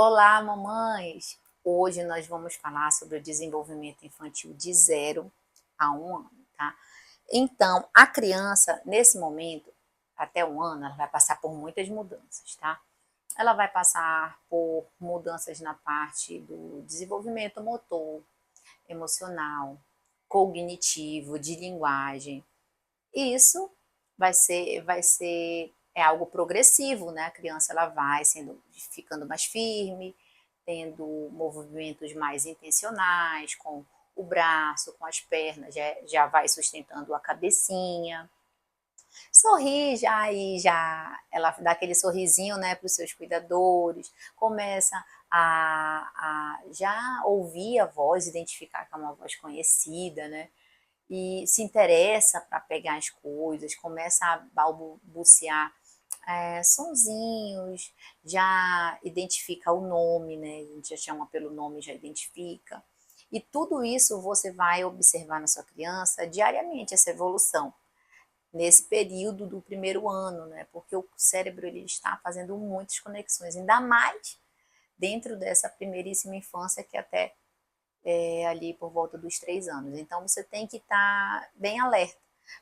Olá, mamães! Hoje nós vamos falar sobre o desenvolvimento infantil de 0 a 1 ano, tá? Então, a criança, nesse momento, até 1 ano, ela vai passar por muitas mudanças, tá? Ela vai passar por mudanças na parte do desenvolvimento motor, emocional, cognitivo, de linguagem. E isso é algo progressivo, né? A criança ela vai ficando mais firme, tendo movimentos mais intencionais, com o braço, com as pernas, já vai sustentando a cabecinha. Sorri já e já ela dá aquele sorrisinho, né, para os seus cuidadores, começa a já ouvir a voz, identificar que é uma voz conhecida, né? E se interessa para pegar as coisas, começa a balbuciar sonzinhos, já identifica o nome, né? A gente já chama pelo nome, já identifica. E tudo isso você vai observar na sua criança diariamente, essa evolução, nesse período do primeiro ano, né? Porque o cérebro ele está fazendo muitas conexões, ainda mais dentro dessa primeiríssima infância, que até ali por volta dos 3 anos. Então você tem que estar bem alerta.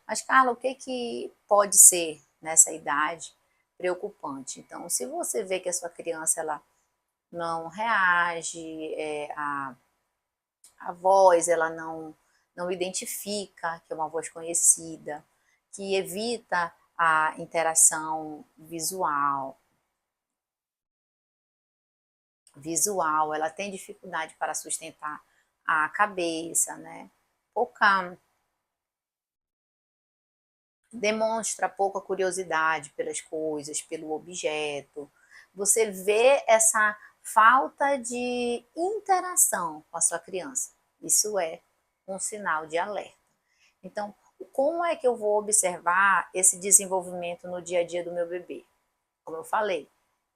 Mas, Carla, o que pode ser nessa idade preocupante? Então, se você vê que a sua criança ela não reage, a voz ela não identifica que é uma voz conhecida, que evita a interação visual, ela tem dificuldade para sustentar a cabeça, né? Demonstra pouca curiosidade pelas coisas, pelo objeto. Você vê essa falta de interação com a sua criança. Isso é um sinal de alerta. Então, como é que eu vou observar esse desenvolvimento no dia a dia do meu bebê? Como eu falei,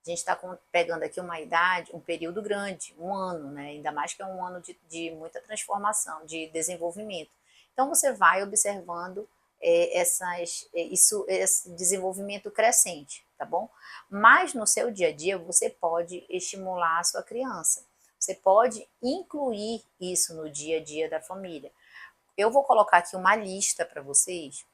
a gente está pegando aqui uma idade, um período grande, 1 ano, né? Ainda mais que é 1 ano de muita transformação, de desenvolvimento. Então você vai observando esse desenvolvimento crescente, tá bom? Mas no seu dia a dia você pode estimular a sua criança. Você pode incluir isso no dia a dia da família. Eu vou colocar aqui uma lista para vocês,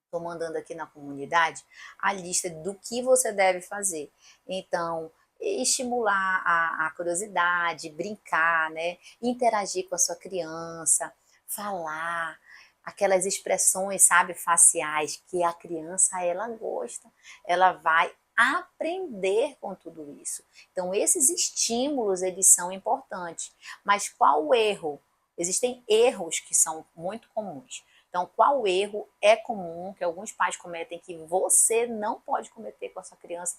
estou mandando aqui na comunidade a lista do que você deve fazer. Então, estimular a curiosidade, brincar, né? Interagir com a sua criança, falar, aquelas expressões, sabe, faciais que a criança ela gosta, ela vai aprender com tudo isso. Então, esses estímulos eles são importantes. Mas qual o erro? Existem erros que são muito comuns. Então, qual erro é comum que alguns pais cometem que você não pode cometer com a sua criança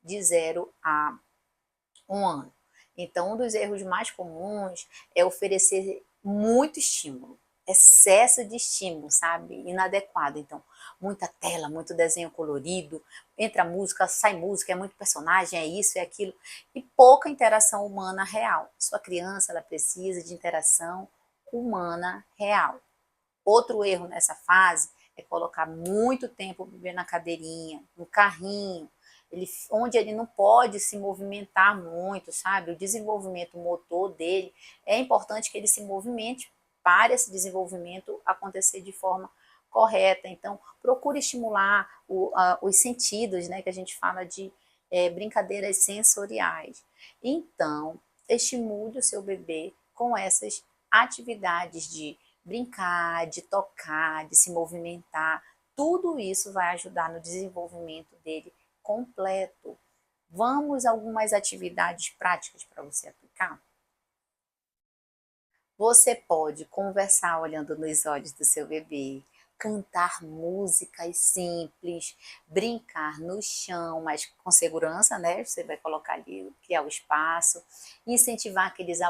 de 0 a 1 ano? Então, um dos erros mais comuns é oferecer muito estímulo, excesso de estímulo, sabe? Inadequado. Então, muita tela, muito desenho colorido, entra música, sai música, é muito personagem, é isso, é aquilo, e pouca interação humana real. Sua criança, ela precisa de interação humana real. Outro erro nessa fase é colocar muito tempo o bebê na cadeirinha, no carrinho, onde ele não pode se movimentar muito, sabe? O desenvolvimento motor dele, é importante que ele se movimente para esse desenvolvimento acontecer de forma correta. Então, procure estimular os sentidos, né? Que a gente fala de brincadeiras sensoriais. Então, estimule o seu bebê com essas atividades de brincar, de tocar, de se movimentar, tudo isso vai ajudar no desenvolvimento dele completo. Vamos a algumas atividades práticas para você aplicar? Você pode conversar olhando nos olhos do seu bebê, cantar músicas simples, brincar no chão, mas com segurança, né? Você vai colocar ali, criar o espaço, incentivar que ele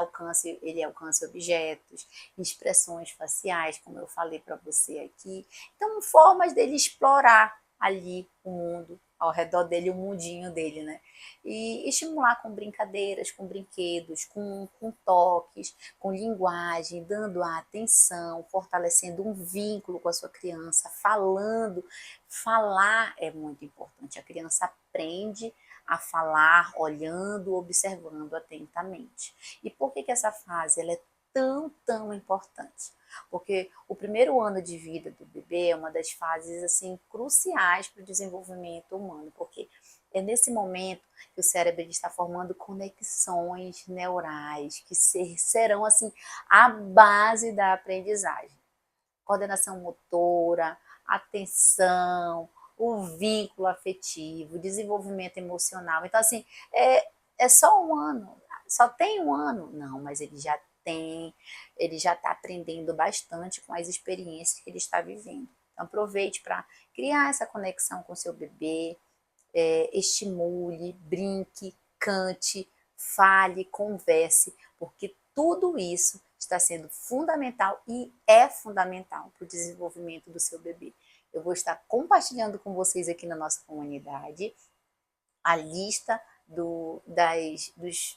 alcance objetos, expressões faciais, como eu falei para você aqui. Então, formas dele explorar ali o mundo, ao redor dele, o mundinho dele, né? E estimular com brincadeiras, com brinquedos, com toques, com linguagem, dando a atenção, fortalecendo um vínculo com a sua criança, falando. Falar é muito importante. A criança aprende a falar, olhando, observando atentamente. E por que essa fase ela é tão importante? Porque o primeiro ano de vida do bebê é uma das fases assim cruciais para o desenvolvimento humano, porque é nesse momento que o cérebro está formando conexões neurais que serão assim a base da aprendizagem. Coordenação motora, atenção, o vínculo afetivo, desenvolvimento emocional. Então, assim, é só um ano, só tem um ano? Não, mas ele já está aprendendo bastante com as experiências que ele está vivendo. Então, aproveite para criar essa conexão com seu bebê, estimule, brinque, cante, fale, converse, porque tudo isso está sendo fundamental e é fundamental para o desenvolvimento do seu bebê. Eu vou estar compartilhando com vocês aqui na nossa comunidade a lista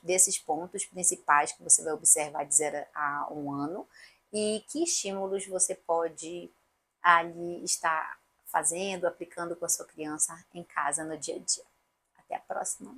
desses pontos principais que você vai observar de 0 a 1 ano e que estímulos você pode ali estar fazendo, aplicando com a sua criança em casa no dia a dia. Até a próxima!